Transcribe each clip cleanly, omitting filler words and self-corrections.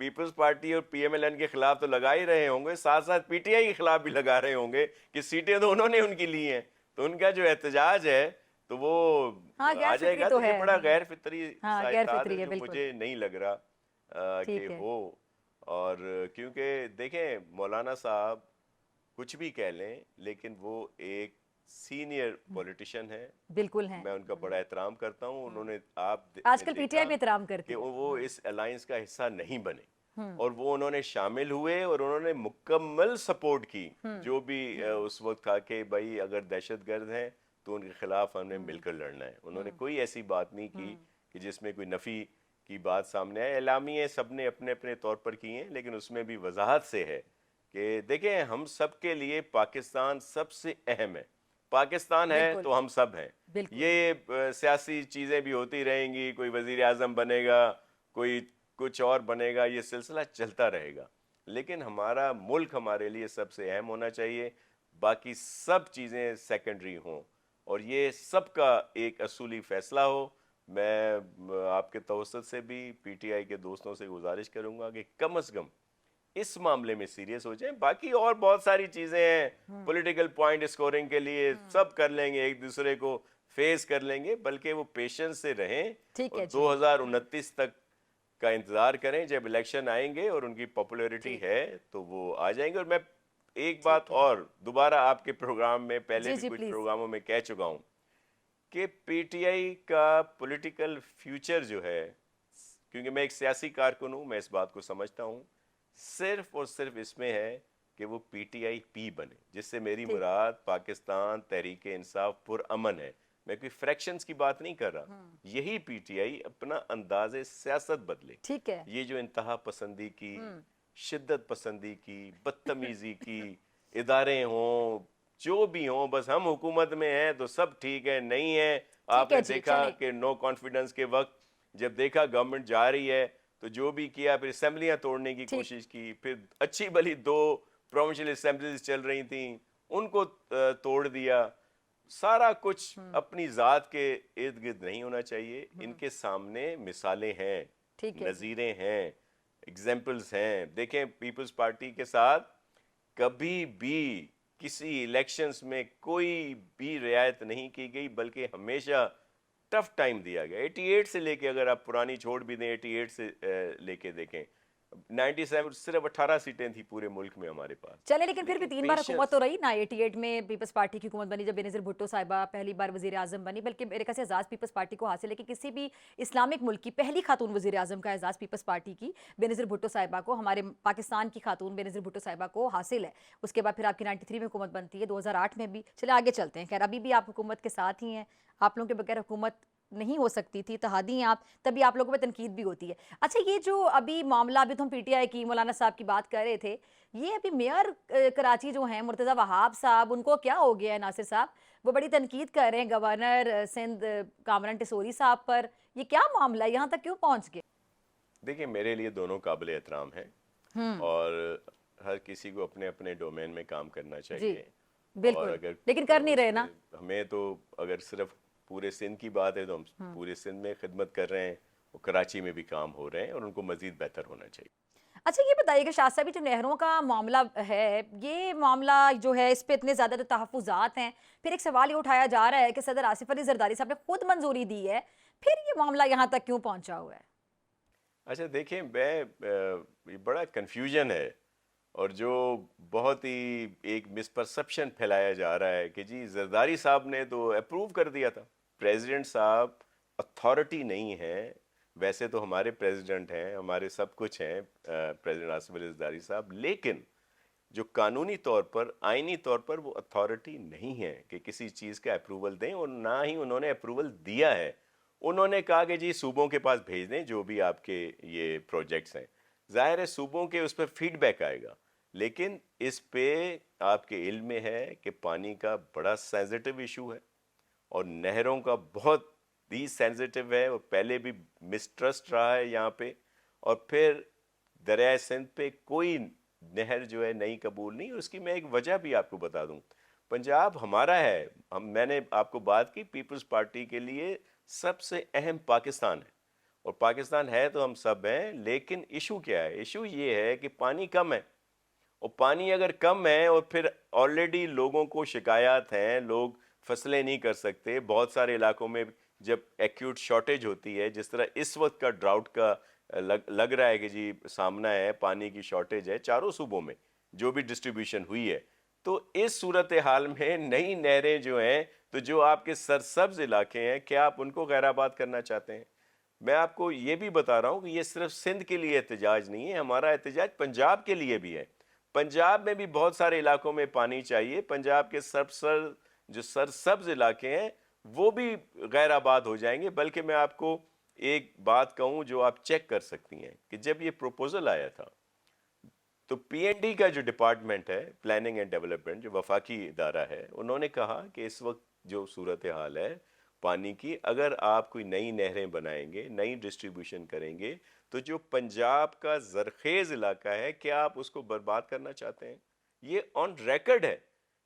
Peoples party اور P M L N کے خلاف تو لگا ہی رہے ہوں گے، ساتھ ساتھ پی ٹی آئی کے خلاف بھی لگا رہے ہوں گے کہ سیٹیں تو انہوں نے ان کی لی ہیں، تو ان کا جو احتجاج ہے تو وہ ہاں آ غیر جائے فطری گا. تو تو یہ ہے. بڑا غیر فطری ہاں سا غیر اتحاد ہے فطری ہے جو بالکل. مجھے نہیں لگ رہا کہ ٹھیک ہے. ہو. اور کیونکہ دیکھیں مولانا صاحب کچھ بھی کہہ لیں لیکن وہ ایک سینئر پولیٹیشین ہے، بالکل ہیں. میں ان کا بڑا احترام کرتا ہوں. انہوں نے آپ آج نے کل پی ٹی دیکھا آئی بھی احترام کرتی کہ ہے. وہ اس الائنس کا حصہ نہیں بنے اور وہ انہوں نے شامل ہوئے اور انہوں نے مکمل سپورٹ کی جو بھی اس وقت تھا کہ بھائی اگر دہشت گرد ہیں تو ان کے خلاف ہم نے مل کر لڑنا ہے. انہوں نے کوئی ایسی بات نہیں کی کہ جس میں کوئی نفی کی بات سامنے آئے. اعلامیے سب نے اپنے اپنے طور پر کیے ہیں لیکن اس میں بھی وضاحت سے ہے کہ دیکھیں ہم سب کے لیے پاکستان سب سے اہم ہے. پاکستان ہے بالکل. تو ہم سب ہیں. بالکل. یہ سیاسی چیزیں بھی ہوتی رہیں گی، کوئی وزیر اعظم بنے گا، کوئی کچھ اور بنے گا، یہ سلسلہ چلتا رہے گا، لیکن ہمارا ملک ہمارے لیے سب سے اہم ہونا چاہیے، باقی سب چیزیں سیکنڈری ہوں اور یہ سب کا ایک اصولی فیصلہ ہو. میں آپ کے توسط سے بھی پی ٹی آئی کے دوستوں سے گزارش کروں گا کہ کم از کم اس معاملے میں سیریس ہو جائیں. باقی اور بہت ساری چیزیں ہیں، پولیٹیکل پوائنٹ اسکورنگ کے لیے سب کر لیں گے، ایک دوسرے کو فیس کر لیں گے، بلکہ وہ پیشنس سے رہیں ٹھیک اور ہے جی. 2029 تک کا انتظار کریں. جب الیکشن آئیں گے اور ان کی پاپولیرٹی ہے تو وہ آ جائیں گے. اور میں ایک بات اور دوبارہ آپ کے پروگرام میں پہلے بھی جی کچھ پلیز. پروگراموں میں کہہ چکا ہوں کہ پی ٹی آئی کا پولیٹیکل فیوچر جو ہے، کیونکہ میں ایک سیاسی کارکن ہوں، میں اس بات کو سمجھتا ہوں، صرف اور صرف اس میں ہے کہ وہ پی ٹی آئی پی بنے، جس سے میری مراد پاکستان تحریک انصاف پرامن ہے. میں کوئی فریکشنز کی بات نہیں کر رہا. یہی پی ٹی آئی اپنا انداز سیاست بدلے. ٹھیک ہے. یہ جو انتہا پسندی کی، شدت پسندی کی، بدتمیزی کی ادارے ہوں، جو بھی ہوں، بس ہم حکومت میں ہیں تو سب ٹھیک ہے، نہیں ہے. آپ نے جی دیکھا چلیں. کہ نو کانفیڈنس کے وقت جب دیکھا گورنمنٹ جا رہی ہے تو جو بھی کیا، پھر اسمبلیاں توڑنے کی کوشش کی، پھر اچھی بھلی 2 پروونشل اسمبلیز چل رہی تھیں ان کو توڑ دیا. سارا کچھ اپنی ذات کے ارد گرد نہیں ہونا چاہیے. ان کے سامنے مثالیں ہیں، نظیریں ہیں، ایگزامپلز ہیں. دیکھیں پیپلز پارٹی کے ساتھ کبھی بھی کسی الیکشنز میں کوئی بھی رعایت نہیں کی گئی، بلکہ ہمیشہ ٹف ٹائم دیا گیا. 88 سے لے کے، اگر آپ پرانی چھوڑ بھی دیں، 88 سے لے کے دیکھیں، 97 صرف 18 سیٹیں تھیں پورے ملک میں ہمارے پاس. چلے لیکن پھر بھی 3 بار حکومت پیشنس تو رہی نا. 88 میں پیپلز پارٹی کی حکومت بنی جب بینظیر بھٹو صاحبہ پہلی بار وزیر اعظم بنی، بلکہ میرے خیال سے اعزاز پیپلز پارٹی کو حاصل ہے کہ کسی بھی اسلامک ملک کی پہلی خاتون وزیر اعظم کا اعزاز پیپلز پارٹی کی بینظیر بھٹو صاحبہ کو، ہمارے پاکستان کی خاتون بینظیر بھٹو صاحبہ کو حاصل ہے. اس کے بعد پھر آپ کی 93 میں حکومت بنتی ہے، 2008 میں بھی. چلے آگے چلتے ہیں. خیر ابھی بھی آپ حکومت کے ساتھ ہی ہیں، آپ لوگوں کے بغیر حکومت نہیں ہو سکتی تھی، اتحادی ہیں آپ، تبھی آپ لوگوں پہ تنقید بھی ہوتی ہے. اچھا یہ جو ابھی معاملہ، ابھی تو ہم پی ٹی آئی کی مولانا صاحب کی بات کر رہے تھے، یہ ابھی میئر کراچی جو ہیں مرتضیٰ وہاب صاحب، ان کو کیا ہو گیا ہے ناصر صاحب؟ وہ بڑی تنقید کر رہے ہیں گورنر سندھ کامران ٹیسوری صاحب پر. یہ کیا معاملہ ہے، یہاں تک کیوں پہنچ گئے؟ دیکھیں میرے لیے دونوں قابل احترام ہیں اور ہر کسی کو اپنے اپنے ڈومین میں کام کرنا چاہیے. اور بالکل، اگر لیکن کر نہیں رہے نا. ہمیں تو اگر صرف پورے سندھ کی بات ہے تو ہم پورے سندھ میں خدمت کر رہے ہیں، اور کراچی میں بھی کام ہو رہے ہیں اور ان کو مزید بہتر ہونا چاہیے. اچھا یہ بتائیے کہ شاہ صاحب جو نہروں کا معاملہ ہے، یہ معاملہ جو ہے اس پہ اتنے زیادہ جو تحفظات ہیں، پھر ایک سوال یہ اٹھایا جا رہا ہے کہ صدر آصف علی زرداری صاحب نے خود منظوری دی ہے، پھر یہ معاملہ یہاں تک کیوں پہنچا ہوا ہے؟ اچھا دیکھیں، یہ بڑا کنفیوژن ہے اور جو بہت ہی ایک مسپرسپشن پھیلایا جا رہا ہے کہ جی زرداری صاحب نے تو اپروو کر دیا تھا. پریزیڈنٹ صاحب اتھارٹی نہیں ہے، ویسے تو ہمارے پریزیڈنٹ ہیں، ہمارے سب کچھ ہیں پریزیڈنٹ آصف علی زرداری صاحب، لیکن جو قانونی طور پر، آئینی طور پر وہ اتھارٹی نہیں ہے کہ کسی چیز کا اپروول دیں، اور نہ ہی انہوں نے اپروول دیا ہے. انہوں نے کہا کہ جی صوبوں کے پاس بھیج دیں جو بھی آپ کے یہ پروجیکٹس ہیں. ظاہر ہے صوبوں کے اس پہ فیڈ بیک آئے گا، لیکن اس پہ آپ کے علم میں ہے کہ پانی کا بڑا سینسٹیو ایشو ہے اور نہروں کا بہت ہی سینسٹیو ہے، اور پہلے بھی مسٹرسٹ رہا ہے یہاں پہ. اور پھر دریائے سندھ پہ کوئی نہر جو ہے نئی قبول نہیں. اس کی میں ایک وجہ بھی آپ کو بتا دوں، پنجاب ہمارا ہے. میں نے آپ کو بات کی پیپلز پارٹی کے لیے سب سے اہم پاکستان ہے، اور پاکستان ہے تو ہم سب ہیں، لیکن ایشو کیا ہے؟ ایشو یہ ہے کہ پانی کم ہے، اور پانی اگر کم ہے اور پھر آلریڈی لوگوں کو شکایات ہیں، لوگ فصلیں نہیں کر سکتے، بہت سارے علاقوں میں جب ایکیوٹ شارٹیج ہوتی ہے، جس طرح اس وقت کا ڈراؤٹ کا لگ رہا ہے کہ جی سامنا ہے، پانی کی شارٹیج ہے چاروں صوبوں میں جو بھی ڈسٹریبیوشن ہوئی ہے، تو اس صورتحال میں نئی نہریں جو ہیں، تو جو آپ کے سرسبز علاقے ہیں، کیا آپ ان کو غیر آباد کرنا چاہتے ہیں؟ میں آپ کو یہ بھی بتا رہا ہوں کہ یہ صرف سندھ کے لیے احتجاج نہیں ہے، ہمارا احتجاج پنجاب کے لیے بھی ہے۔ پنجاب میں بھی بہت سارے علاقوں میں پانی چاہیے، پنجاب کے جو سرسبز علاقے ہیں وہ بھی غیر آباد ہو جائیں گے۔ بلکہ میں آپ کو ایک بات کہوں جو آپ چیک کر سکتی ہیں کہ جب یہ پروپوزل آیا تھا تو پی این ڈی کا جو ڈپارٹمنٹ ہے، پلاننگ اینڈ ڈیولپمنٹ، جو وفاقی ادارہ ہے، انہوں نے کہا کہ اس وقت جو صورتحال ہے پانی کی، اگر آپ کوئی نئی نہریں بنائیں گے، نئی ڈسٹریبیوشن کریں گے، تو جو پنجاب کا زرخیز علاقہ ہے، کیا آپ اس کو برباد کرنا چاہتے ہیں؟ یہ آن ریکرڈ ہے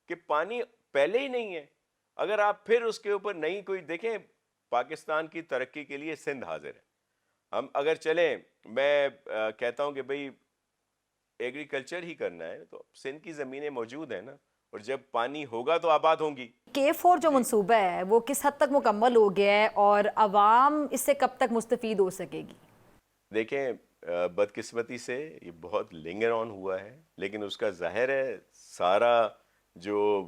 کہ پانی پہلے ہی نہیں ہے۔ اگر آپ پھر اس کے اوپر نئی کوئی دیکھیں، پاکستان کی ترقی کے لیے سندھ حاضر ہے۔ ہم اگر چلیں، میں کہتا ہوں کہ بھئی ایگریکلچر ہی کرنا ہے تو سندھ کی زمینیں موجود ہیں نا، اور جب پانی ہوگا تو آباد ہوں گی۔ K4 جو منصوبہ ہے وہ کس حد تک مکمل ہو گیا ہے اور عوام اس سے کب تک مستفید ہو سکے گی؟ دیکھیں، بدقسمتی سے یہ بہت لنگر آن ہوا ہے، لیکن اس کا ظاہر ہے سارا جو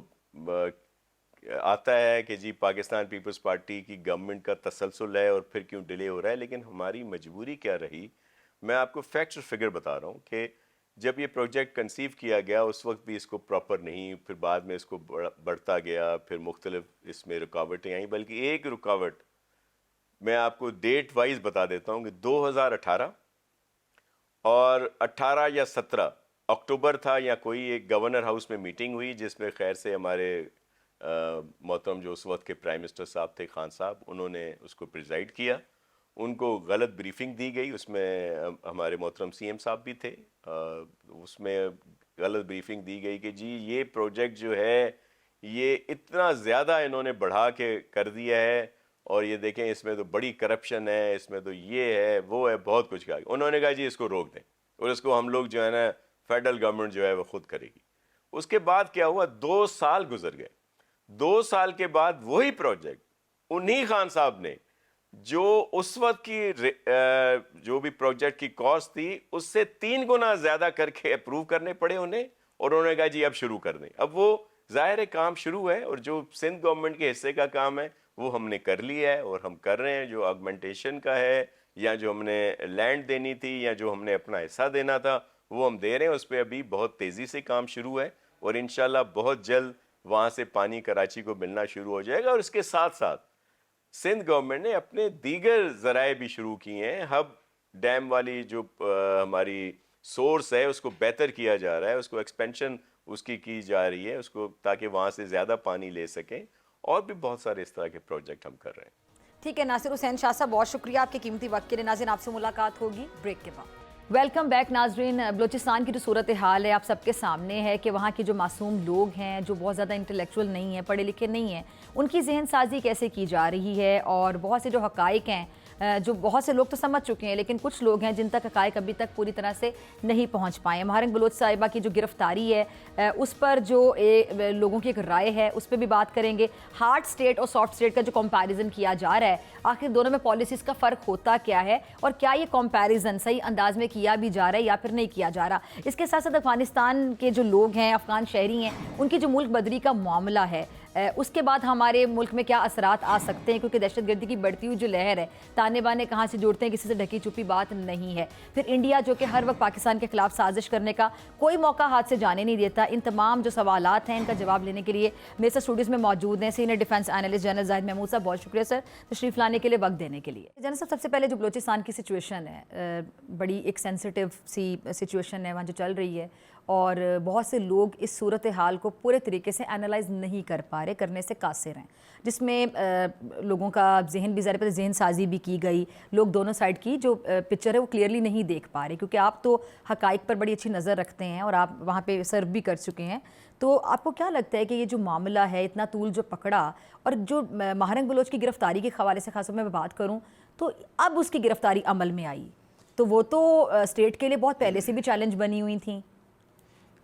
آتا ہے کہ جی پاکستان پیپلز پارٹی کی گورنمنٹ کا تسلسل ہے اور پھر کیوں ڈیلے ہو رہا ہے، لیکن ہماری مجبوری کیا رہی؟ میں آپ کو فیکٹس اور فگر بتا رہا ہوں کہ جب یہ پروجیکٹ کنسیو کیا گیا اس وقت بھی اس کو پراپر نہیں، پھر بعد میں اس کو بڑھتا گیا، پھر مختلف اس میں رکاوٹیں آئیں، بلکہ ایک رکاوٹ میں آپ کو ڈیٹ وائز بتا دیتا ہوں کہ 2018 اور 18 یا 17 اکتوبر تھا، یا کوئی ایک گورنر ہاؤس میں میٹنگ ہوئی جس میں خیر سے ہمارے محترم جو اس وقت کے پرائم منسٹر صاحب تھے، خان صاحب، انہوں نے اس کو پریزائڈ کیا۔ ان کو غلط بریفنگ دی گئی، اس میں ہمارے محترم سی ایم صاحب بھی تھے، اس میں غلط بریفنگ دی گئی کہ جی یہ پروجیکٹ جو ہے یہ اتنا زیادہ انہوں نے بڑھا کے کر دیا ہے، اور یہ دیکھیں اس میں تو بڑی کرپشن ہے، اس میں تو یہ ہے وہ ہے، بہت کچھ کہا۔ انہوں نے کہا جی اس کو روک دیں اور اس کو ہم لوگ جو ہے نا فیڈرل گورنمنٹ جو ہے وہ خود کرے گی۔ اس کے بعد کیا ہوا؟ 2 سال گزر گئے۔ 2 سال کے بعد وہی پروجیکٹ انہی خان صاحب نے جو اس وقت کی جو بھی پروجیکٹ کی کاسٹ تھی اس سے 3 گنا زیادہ کر کے اپروو کرنے پڑے انہیں، اور انہوں نے کہا جی اب شروع کر دیں۔ اب وہ ظاہر کام شروع ہے، اور جو سندھ گورنمنٹ کے حصے کا کام ہے وہ ہم نے کر لیا ہے اور ہم کر رہے ہیں۔ جو آگمنٹیشن کا ہے، یا جو ہم نے لینڈ دینی تھی، یا جو ہم نے اپنا حصہ دینا تھا وہ ہم دے رہے ہیں۔ اس پہ ابھی بہت تیزی سے کام شروع ہے، اور انشاءاللہ بہت جلد وہاں سے پانی کراچی کو ملنا شروع ہو جائے گا۔ اور اس کے ساتھ ساتھ سندھ گورنمنٹ نے اپنے دیگر ذرائع بھی شروع کیے ہیں۔ ہب ڈیم والی جو ہماری سورس ہے اس کو بہتر کیا جا رہا ہے، اس کو ایکسپینشن اس کی جا رہی ہے، اس کو تاکہ وہاں سے زیادہ پانی لے سکیں، اور بھی بہت سارے اس طرح کے پروجیکٹ ہم کر رہے ہیں۔ ٹھیک ہے ناصر حسین شاہ صاحب، بہت شکریہ آپ کے قیمتی وقت کے لیے۔ ناظرین آپ سے ملاقات ہوگی بریک کے بعد۔ ویلکم بیک ناظرین۔ بلوچستان کی جو صورتحال ہے آپ سب کے سامنے ہے کہ وہاں کے جو معصوم لوگ ہیں، جو بہت زیادہ انٹلیکچوئل نہیں ہیں، پڑھے لکھے نہیں ہیں، ان کی ذہن سازی کیسے کی جا رہی ہے، اور بہت سے جو حقائق ہیں جو بہت سے لوگ تو سمجھ چکے ہیں، لیکن کچھ لوگ ہیں جن تک حقائق ابھی تک پوری طرح سے نہیں پہنچ پائے ہیں۔ مہارنگ بلوچ صاحبہ کی جو گرفتاری ہے اس پر جو لوگوں کی ایک رائے ہے اس پہ بھی بات کریں گے۔ ہارڈ سٹیٹ اور سافٹ سٹیٹ کا جو کمپیریزن کیا جا رہا ہے، آخر دونوں میں پالیسیز کا فرق ہوتا کیا ہے، اور کیا یہ کمپیریزن صحیح انداز میں کیا بھی جا رہا ہے یا پھر نہیں کیا جا رہا۔ اس کے ساتھ ساتھ افغانستان کے جو لوگ ہیں، افغان شہری ہیں، ان کی جو ملک بدری کا معاملہ ہے، اس کے بعد ہمارے ملک میں کیا اثرات آ سکتے ہیں، کیونکہ دہشت گردی کی بڑھتی ہوئی جو لہر ہے، تانے بانے کہاں سے جوڑتے ہیں، کسی سے ڈھکی چھپی بات نہیں ہے۔ پھر انڈیا جو کہ ہر وقت پاکستان کے خلاف سازش کرنے کا کوئی موقع ہاتھ سے جانے نہیں دیتا۔ ان تمام جو سوالات ہیں ان کا جواب لینے کے لیے میرے ساتھ اسٹوڈیوز میں موجود ہیں سینئر ڈیفنس اینالسٹ جنرل زاہد محمود صاحب، بہت شکریہ سر تشریف لانے کے لیے، وقت دینے کے لیے۔ جنرل صاحب، سب سے پہلے جو بلوچستان کی سچویشن ہے، بڑی ایک سینسٹیو سی سچویشن ہے وہاں جو چل رہی ہے، اور بہت سے لوگ اس صورتحال کو پورے طریقے سے انالائز نہیں کر پا رہے، کرنے سے قاصر ہیں، جس میں لوگوں کا ذہن بھی ظاہر ہے، ذہن سازی بھی کی گئی، لوگ دونوں سائڈ کی جو پکچر ہے وہ کلیئرلی نہیں دیکھ پا رہے، کیونکہ آپ تو حقائق پر بڑی اچھی نظر رکھتے ہیں اور آپ وہاں پہ سرو بھی کر چکے ہیں۔ تو آپ کو کیا لگتا ہے کہ یہ جو معاملہ ہے اتنا طول جو پکڑا، اور جو مہارنگ بلوچ کی گرفتاری کے حوالے سے خاص طور میں بات کروں تو اب اس کی گرفتاری عمل میں آئی تو وہ تو اسٹیٹ کے لیے بہت پہلے سے بھی چیلنج بنی ہوئی تھیں.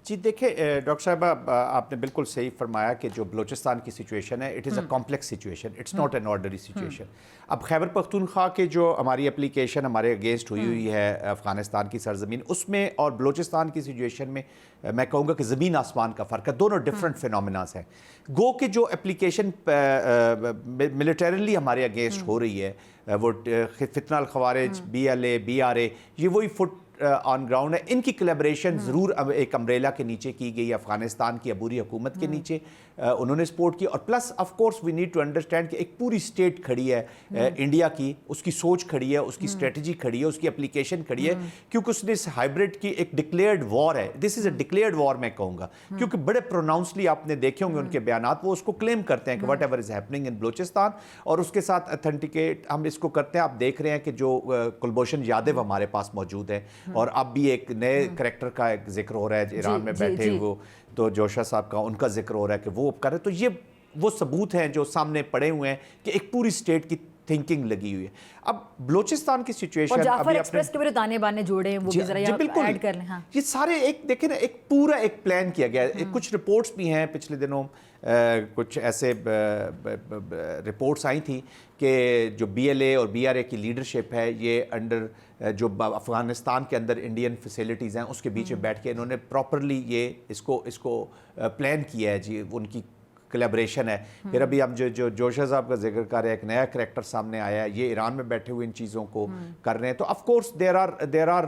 جی دیکھیں ڈاکٹر صاحبہ آپ نے بالکل صحیح فرمایا کہ جو بلوچستان کی سچویشن ہے it is a complex situation, it's not an ordinary situation. اب خیبر پختونخوا کے جو ہماری اپلیکیشن ہمارے اگینسٹ ہوئی ہے افغانستان کی سرزمین, اس میں اور بلوچستان کی سچویشن میں کہوں گا کہ زمین آسمان کا فرق ہے, دونوں ڈفرینٹ فینومیناز ہیں. گو کہ جو اپلیکیشن ملیٹریلی ہمارے اگینسٹ ہو رہی ہے وہ فتنہ الخوارج, BLA, BRA, یہ وہی فٹ آن گراؤنڈ ہے. ان کی کلیبریشن ضرور ایک امبریلا کے نیچے کی گئی, افغانستان کی عبوری حکومت کے نیچے انہوں نے سپورٹ کی. اور plus of course we need to understand کہ ایک پوری اسٹیٹ کھڑی ہے انڈیا کی, اس کی سوچ کھڑی ہے, اس کی اسٹریٹجی کھڑی ہے, اس کی اپلیکیشن کھڑی ہے, کیونکہ اس نے اس ہائبرڈ کی ایک ڈکلیئرڈ وار ہے. دس از اے ڈکلیئرڈ وار میں کہوں گا, کیونکہ بڑے پروناؤنسلی آپ نے دیکھے ہوں گے ان کے بیانات, وہ اس کو کلیم کرتے ہیں کہ what ever is happening in Balochistan, اور اس کے ساتھ اتھینٹیکیٹ ہم اس کو کرتے ہیں. آپ دیکھ رہے ہیں کہ جو کلبھوشن یادو ہمارے پاس موجود ہیں, اور اب بھی ایک نئے کریکٹر کا ایک ذکر ہو رہا ہے ایران میں بیٹھے ہوئے, تو جوشا صاحب کا ان کا ذکر ہو رہا ہے کہ وہ کر رہے. تو یہ وہ ثبوت ہیں جو سامنے پڑے ہوئے ہیں کہ ایک پوری اسٹیٹ کی تھنکنگ لگی ہوئی ہے. اب بلوچستان کی سچویشن, اور جعفر ایکسپریس کے بھی تانے بانے جوڑے ہیں, وہ بھی ذرا ایڈ کر لیں. ہاں یہ سارے ایک دیکھیں نا, ایک پورا ایک پلان کیا گیا ہے. کچھ رپورٹس بھی ہیں پچھلے دنوں, کچھ ایسے رپورٹس آئی تھیں کہ جو BLA اور BRA کی لیڈرشپ ہے یہ انڈر جو افغانستان کے اندر انڈین فیسلٹیز ہیں اس کے بیچ میں بیٹھ کے انہوں نے پراپرلی یہ اس کو پلان کیا ہے. جی ان کی کلیبریشن ہے. پھر ابھی ہم جو جوشا صاحب کا ذکر کر رہے ہیں, ایک نیا کریکٹر سامنے آیا ہے, یہ ایران میں بیٹھے ہوئے ان چیزوں کو کر رہے ہیں. تو of course there are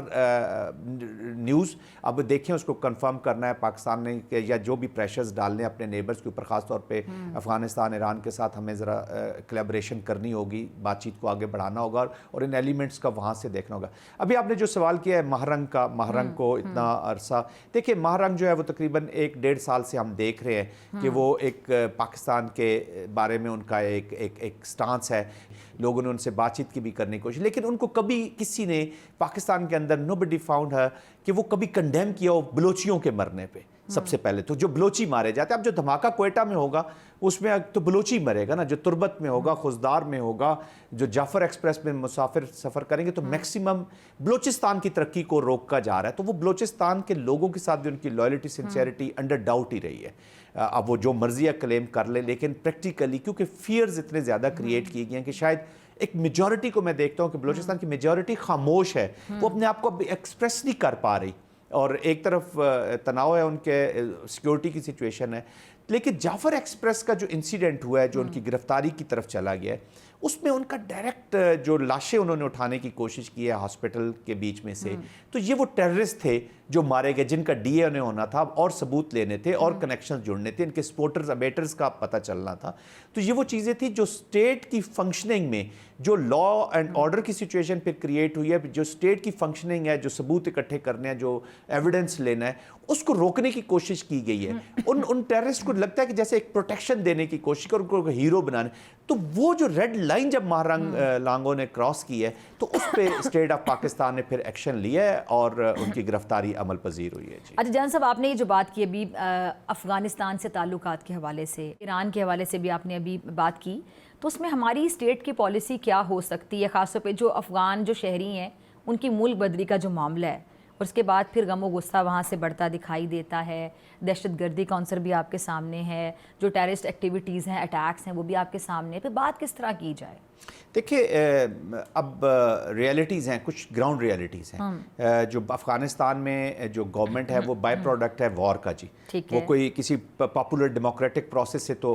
news. اب دیکھیں اس کو کنفرم کرنا ہے پاکستان نے, یا جو بھی پریشرز ڈالنے اپنے نیبرز کے اوپر, خاص طور پہ افغانستان ایران کے ساتھ ہمیں ذرا کلیبریشن کرنی ہوگی, بات چیت کو آگے بڑھانا ہوگا, اور ان ایلیمنٹس کا وہاں سے دیکھنا ہوگا. ابھی آپ نے جو سوال کیا ہے مہرنگ کا, مہرنگ کو اتنا عرصہ دیکھیں, مہرنگ جو ہے وہ تقریباً 1-1.5 سال سے ہم دیکھ رہے ہیں کہ وہ ایک پاکستان کے بارے میں ان کا ایک سٹانس ہے. لوگوں نے ان سے بات چیت کی بھی کرنے کی کوشش, لیکن ان کو کبھی کسی نے پاکستان کے اندر nobody found her کہ وہ کبھی کنڈیم کیا ہو بلوچیوں کے مرنے پہ. سب سے پہلے تو جو بلوچی مارے جاتے ہیں, اب جو دھماکہ کوئٹہ میں ہوگا اس میں تو بلوچی مرے گا نا, جو تربت میں ہوگا, خزدار میں ہوگا, جو جعفر ایکسپریس میں مسافر سفر کریں گے, تو میکسیمم بلوچستان کی ترقی کو روکا جا رہا ہے. تو وہ بلوچستان کے لوگوں کے ساتھ بھی ان کی لائلٹی, سنسیئرٹی انڈر ڈاؤٹ ہی رہی ہے. اب وہ جو مرضی کلیم کر لے, لیکن پریکٹیکلی کیونکہ فیئرز اتنے زیادہ کریٹ کیے گئے ہیں کہ شاید ایک میجورٹی کو میں دیکھتا ہوں کہ بلوچستان کی میجورٹی خاموش ہے, وہ اپنے آپ کو ایکسپریس نہیں کر پا رہی. اور ایک طرف تناؤ ہے, ان کے سیکیورٹی کی سچویشن ہے. لیکن جعفر ایکسپریس کا جو انسیڈنٹ ہوا ہے, جو ان کی گرفتاری کی طرف چلا گیا ہے, اس میں ان کا ڈائریکٹ جو لاشیں انہوں نے اٹھانے کی کوشش کی ہے ہاسپٹل کے بیچ میں سے, تو یہ وہ ٹیررسٹ تھے جو مارے گئے, جن کا DA ہونا تھا, اور ثبوت لینے تھے, اور کنیکشن جڑنے تھے, ان کے سپورٹرز ابیٹرز کا پتہ چلنا تھا. تو یہ وہ چیزیں تھیں جو اسٹیٹ کی فنکشننگ میں, جو لا اینڈ آرڈر کی سچویشن پھر کریٹ ہوئی ہے, جو اسٹیٹ کی فنکشننگ ہے, جو ثبوت اکٹھے کرنے ہیں, جو ایویڈنس لینا ہے, اس کو روکنے کی کوشش کی گئی ہے. ان ٹیررسٹ کو لگتا ہے کہ جیسے ایک پروٹیکشن دینے کی کوشش کر, ان کو ہیرو بنانے. تو وہ جو ریڈ لائن جب مہرنگ لانگوں نے کراس کی ہے, تو اس پہ اسٹیٹ آف پاکستان نے پھر ایکشن لیا ہے, اور ان کی گرفتاری عمل پذیر ہوئی ہے. جی اچھا جان صاحب, آپ نے یہ جو بات کی ابھی افغانستان سے تعلقات کے حوالے سے, ایران کے حوالے سے بھی آپ نے ابھی بات کی, تو اس میں ہماری اسٹیٹ کی پالیسی کیا ہو سکتی ہے, خاص طور پہ جو افغان جو شہری ہیں ان کی ملک بدری کا جو معاملہ ہے, اور اس کے بعد پھر غم و غصہ وہاں سے بڑھتا دکھائی دیتا ہے, دہشت گردی کا عنصر بھی آپ کے سامنے ہے, جو ٹیررسٹ ایکٹیویٹیز ہیں, اٹیکس ہیں, وہ بھی آپ کے سامنے ہے. پھر بات کس طرح کی جائے؟ دیکھیے اب ریئلٹیز ہیں, کچھ گراؤنڈ ریئلٹیز ہیں. جو افغانستان میں جو گورنمنٹ ہے وہ بائی پروڈکٹ ہے وار کا. جی وہ کوئی کسی پاپولر ڈیموکریٹک پروسیس سے تو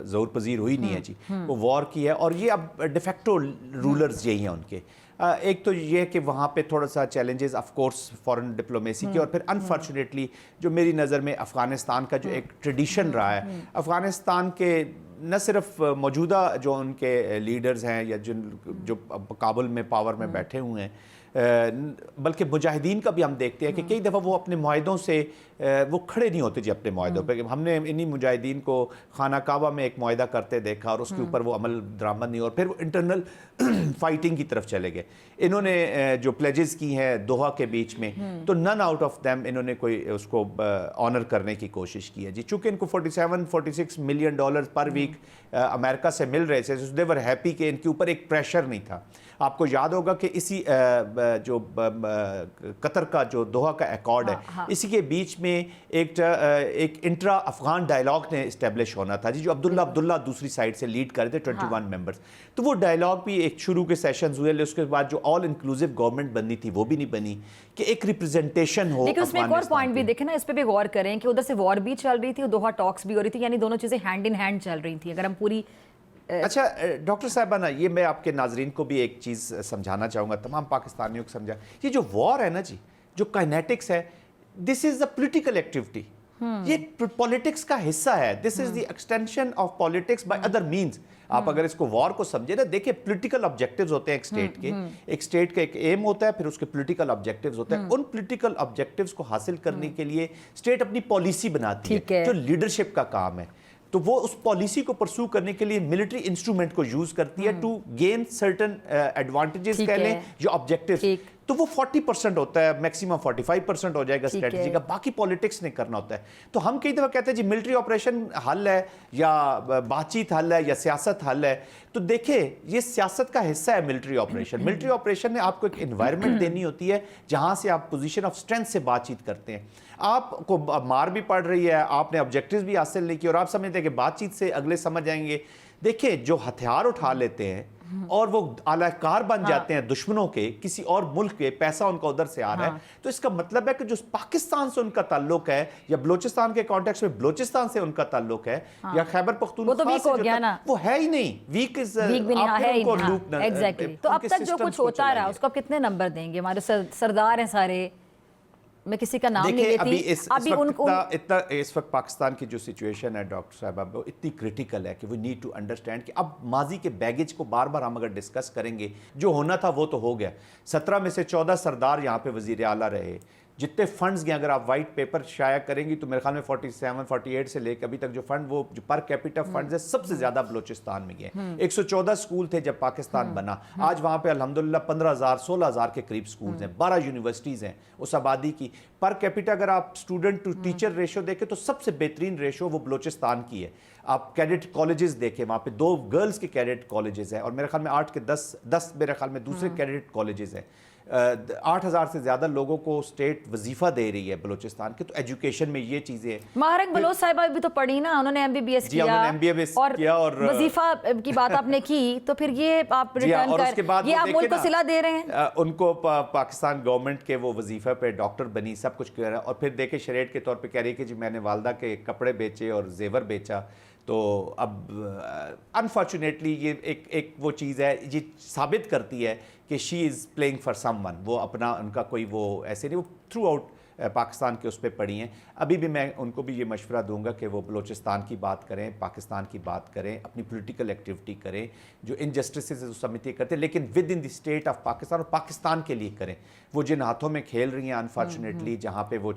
ظہور پذیر ہوئی نہیں ہے. جی وہ وار کی ہے, اور یہ اب ڈیفیکٹو رولرز یہی ہیں ان کے. ایک تو یہ کہ وہاں پہ تھوڑا سا challenges of course foreign diplomacy کی, اور پھر انفارچونیٹلی جو میری نظر میں افغانستان کا جو ایک ٹریڈیشن رہا ہے, افغانستان کے نہ صرف موجودہ جو ان کے لیڈرز ہیں یا جو کابل میں پاور میں بیٹھے ہوئے ہیں, بلکہ مجاہدین کا بھی ہم دیکھتے ہیں کہ کئی دفعہ وہ اپنے معاہدوں سے وہ کھڑے نہیں ہوتے جی اپنے معاہدوں پہ. ہم نے انہی مجاہدین کو خانہ کعبہ میں ایک معاہدہ کرتے دیکھا اور اس کے اوپر وہ عمل درآمد نہیں, اور پھر وہ انٹرنل فائٹنگ کی طرف چلے گئے. انہوں نے جو پلیجز کی ہیں دوحہ کے بیچ میں, تو نن آؤٹ آف دیم انہوں نے کوئی اس کو آنر کرنے کی کوشش کی ہے جی. چونکہ ان کو $47-46 ملین پر ویک امریکہ سے مل رہے تھے, دے ور ہیپی کہ ان کے اوپر ایک پریشر نہیں تھا. آپ کو یاد ہوگا کہ اسی جو قطر کا جو دوحہ کا ایکارڈ ہے, اسی کے بیچ میں ایک انٹرا افغان ڈائلاگ نے اسٹیبلش ہونا تھا جی, جو عبداللہ دوسری سائڈ سے لیڈ کر رہے تھے 21 ممبرز. تو وہ ڈائلاگ بھی ایک شروع کے سیشنز ہوئے, اس کے بعد جو آل انکلوسیو گورنمنٹ بننی تھی وہ بھی نہیں بنی کہ ایک ریپرزنٹیشن ہو. لیکن اس میں ایک اور پوائنٹ بھی دیکھیں نا, اس پہ بھی غور کریں کہ ادھر سے وار بھی چل رہی تھی اور دوحہ ٹاکس بھی ہو رہی تھی, یعنی دونوں چیزیں ہینڈ ان ہینڈ چل رہی تھیں. اگر ہم پوری اچھا ڈاکٹر صاحبہ نا, یہ میں آپ کے ناظرین کو بھی ایک چیز سمجھانا چاہوں گا, تمام پاکستانیوں کو سمجھا, یہ جو وار ہے نا جی, جو کائنیٹکس ہے, this is a political activity, یہ پولیٹکس کا حصہ ہے. This is the extension of politics by other means. آپ اگر اس کو وار کو سمجھے نا, دیکھیں پولیٹیکل آبجیکٹیوز ہوتے ہیں ایک اسٹیٹ کے, ایک اسٹیٹ کا ایک ایم ہوتا ہے, پھر اس کے پولیٹیکل آبجیکٹیوز ہوتے ہیں. ان پولیٹیکل آبجیکٹیوز کو حاصل کرنے کے لیے اسٹیٹ اپنی پالیسی بناتی ہے, جو لیڈرشپ کا کام ہے. تو وہ اس پالیسی کو پرسو کرنے کے لیے ملٹری انسٹرومنٹ کو یوز کرتی ہے ٹو گین سرٹن ایڈوانٹیجز کہہ لیں, جو آبجیکٹیوز. تو وہ 40% ہوتا ہے, میکسیمم 45% ہو جائے گا اسٹریٹجی کا, باقی پالیٹکس نے کرنا ہوتا ہے. تو ہم کئی دفعہ کہتے ہیں جی ملٹری آپریشن حل ہے یا بات چیت حل ہے یا سیاست حل ہے. تو دیکھیں یہ سیاست کا حصہ ہے ملٹری آپریشن. ملٹری آپریشن نے آپ کو ایک انوائرمنٹ دینی ہوتی ہے جہاں سے آپ پوزیشن آف اسٹرینتھ سے بات چیت کرتے ہیں. آپ کو مار بھی پڑ رہی ہے, آپ نے آبجیکٹیوز بھی حاصل نہیں کی, اور آپ سمجھتے ہیں کہ بات چیت سے اگلے سمجھ جائیں گے. دیکھیں جو ہتھیار اٹھا لیتے ہیں اور وہ اعلی کار بن جاتے ہیں دشمنوں کے, کسی اور ملک کے, پیسہ ان کا ادھر سے آ رہا ہے, تو اس کا مطلب ہے کہ جو پاکستان سے ان کا تعلق ہے, یا بلوچستان کے کانٹیکس میں بلوچستان سے ان کا تعلق ہے, یا خیبر پختونخوا سے, وہ ہے ہی نہیں. ویک ایگزیکٹلی. تو اب تک جو کچھ ہوتا رہا اس کو آپ کتنے نمبر دیں گے؟ ہمارے سردار ہیں سارے, میں کسی کا نام نہیں لیتی. ابھی اتنا اس وقت پاکستان کی جو سچویشن ہے ڈاکٹر صاحبہ, وہ اتنی کریٹیکل ہے کہ وی نیڈ ٹو انڈرسٹینڈ کہ اب ماضی کے بیگیج کو بار بار ہم اگر ڈسکس کریں گے, جو ہونا تھا وہ تو ہو گیا. 17 میں سے 14 سردار یہاں پہ وزیر اعلیٰ رہے. جتنے فنڈز گئے, اگر آپ وائٹ پیپر شائع کریں گی تو میرے خیال میں 47-48 سے لے کے ابھی تک جو فنڈ, وہ جو پر کیپیٹا فنڈز ہے سب سے زیادہ بلوچستان میں گئے. 114 سکول تھے جب پاکستان بنا, آج وہاں پہ الحمدللہ 15,000-16,000 کے قریب سکولز ہیں, 12 یونیورسٹیز ہیں اس آبادی کی. پر کیپیٹا اگر آپ اسٹوڈنٹ ٹو ٹیچر ریشو دیکھیں تو سب سے بہترین ریشو وہ بلوچستان کی ہے. آپ کیڈٹ کالجز دیکھیں, وہاں پہ 2 گرلز کے کیڈٹ کالجز ہیں, اور میرے خیال میں 8 کے 10 میرے خیال میں دوسرے کیڈٹ کالجز ہیں. 8,000 سے زیادہ لوگوں کو اسٹیٹ وظیفہ دے رہی ہے بلوچستان کے. تو ایجوکیشن میں یہ چیزیں ہیں. مہارنگ بلوچ صاحبہ بھی تو پڑھی نا, انہوں نے MBBS کیا, اور وظیفہ کی بات آپ نے کی, تو پھر یہ آپ ریٹرن کر, یہ آپ ملک کو صلہ دے رہے ہیں. ان کو پاکستان گورنمنٹ کے وہ وظیفہ پہ ڈاکٹر بنی, سب کچھ کر رہا ہے, اور پھر دیکھیں شریعت کے طور پہ کہہ رہی ہے کہ جی میں نے والدہ کے کپڑے بیچے اور زیور بیچا. تو اب انفارچونیٹلی یہ ایک وہ چیز ہے, یہ ثابت کرتی ہے کہ she is playing for someone. وہ اپنا, ان کا کوئی وہ ایسے نہیں, وہ تھرو آؤٹ پاکستان کے اس پہ پڑھی ہیں. ابھی بھی میں ان کو بھی یہ مشورہ دوں گا کہ وہ بلوچستان کی بات کریں, پاکستان کی بات کریں, اپنی پولیٹیکل ایکٹیویٹی کریں, جو انجسٹسز سمجھتی کرتے ہیں, لیکن with in the state of Pakistan, اور پاکستان کے لیے کریں. وہ جن ہاتھوں میں کھیل رہی ہیں انفارچونیٹلی, جہاں پہ وہ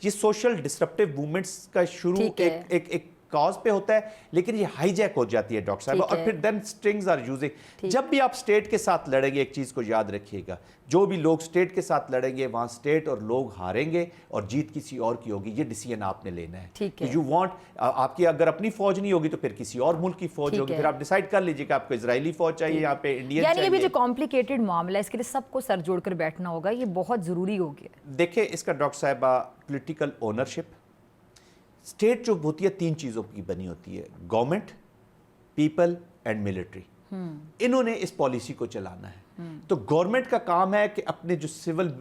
یہ سوشل ڈسرپٹیو موومنٹس کا شروع ایک کاز پہ ہوتا ہے, لیکن یہ ہائی جیک ہو جاتی ہے ڈاکٹر صاحب, اور پھر دین سٹرنگز آر یوزنگ. جب بھی آپ اسٹیٹ کے ساتھ لڑیں گے, ایک چیز کو یاد رکھیے گا, جو بھی لوگ اسٹیٹ کے ساتھ لڑیں گے وہاں اسٹیٹ اور لوگ ہاریں گے اور جیت کسی اور کی ہوگی. یہ ڈیسیژن آپ نے لینا ہے کہ یو وانٹ, آپ کی اگر اپنی فوج نہیں ہوگی تو پھر کسی اور ملک کی فوج ہوگی. پھر آپ ڈیسائیڈ کر لیجیے کہ آپ کو اسرائیلی فوج چاہیے, یہاں پہ انڈین چاہیے. یعنی یہ بھی جو کمپلیکیٹڈ معاملہ ہے, اس کے لیے سب کو سر جوڑ کر بیٹھنا ہوگا, یہ بہت ضروری ہو گیا. دیکھیں اس کا ڈاکٹر صاحبہ پولیٹیکل اونرشپ, اسٹیٹ جو ہوتی ہے 3 چیزوں کی بنی ہوتی ہے, گورنمنٹ, پیپل اینڈ ملٹری. انہوں نے اس پالیسی کو چلانا ہے. تو گورنمنٹ کا کام ہے کہ اپنے جو سول